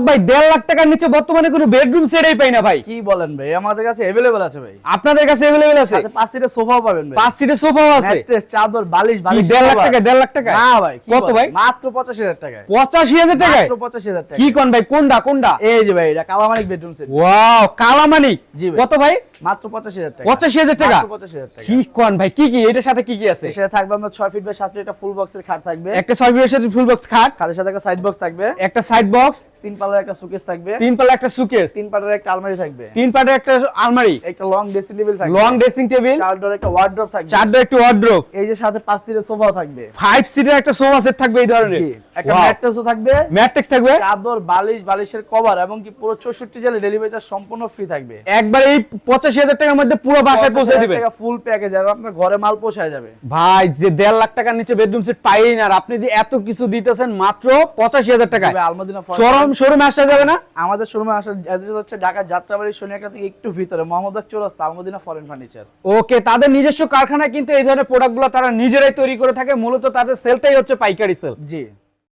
ভাই 1.5 লাখ টাকার নিচে বর্তমানে কোনো বেডরুম সেটই পাই না ভাই। কি বলেন ভাই, আমাদের কাছে अवेलेबल আছে ভাই। আপনাদের কাছে अवेलेबल আছে? সাথে 5 সিটের সোফাও পাবেন ভাই। 5 সিটের সোফাও আছে? ম্যাট্রেস, চাদর, বালিশ, কি 1.5 লাখ টাকা? 1.5 লাখ টাকা? না ভাই। কত ভাই? মাত্র 85000 টাকায়। 85000 টাকায়? মাত্র 85000 টাকায়। কি কোন ভাই, কোনটা কোনটা? এই যে ভাই, এটা Kalamanik bedroom set. Wow, Kalamanik. জি ভাই। কত ভাই? মাত্র 85000 টাকা। 85000 টাকা? মাত্র 85000 টাকা। কি কোন ভাই, কি কি এটার সাথে কি কি আছে? এর সাথে থাকবে আপনার 6 ফিট বাই 7 ফিট একটা ফুল বক্সের খাট থাকবে। একটা 6 ফিটের সাথে ফুল বক্স খাট, খাটের সাথে একটা সাইড বক্স থাকবে। একটা সাইড বক্স, 3 পাল্লার একটা সুকেস থাকবে। 3 পাল্লা একটা সুকেস, 3 পাল্লার একটা আলমারি থাকবে। 3 পাটের একটা আলমারি, একটা লং ড্রেসিং টেবিল থাকবে। লং ড্রেসিং টেবিল, 4 ডোর একটা ওয়ার্ড্রপ থাকবে। 4 ডোর একটা ওয়ার্ড্রোব, এই যে সাথে 5 সিটের সোফাও থাকবে। 5 সিটের একটা সোফা সেট থাকবে এই ধরনের। জি, একটা ম্যাট্রেসও থাকবে। ম্যাট্রেস থাকবে, চাদর, বালিশ, বালিশের কভার এবং কি পুরো 64 জেলা ডেলিভারি চার্জ সম্পূর্ণ ফ্রি থাকবে। একবার এই 85000 টাকার মধ্যে পুরো বাসায় পৌঁছে দিবেন। টাকা ফুল প্যাকেজ আর আপনার ঘরে মাল পৌঁছায় যাবে। ভাই যে 1.5 লাখ টাকার নিচে বেডরুম সেট পাইই না, আর আপনি যে এত কিছু দিতেছেন মাত্র 85000 টাকায়। তবে আলমদিনা শোরুমে আসা যাবে না? আমাদের শোরুমে আসার অ্যাড্রেস হচ্ছে ঢাকা যাত্রাবাড়ি সোনিয়াকা থেকে একটু ভিতরে মোহাম্মদ চৌরাস্তা, আলমদিনা ফরেন ফার্নিচার। ওকে, তাদের নিজস্ব কারখানায় কিন্তু এই ধরনের প্রোডাক্টগুলো তারা নিজেরাই তৈরি করে থাকে, মূলত তাদের সেলটাই হচ্ছে পাইকারি সেল। জি।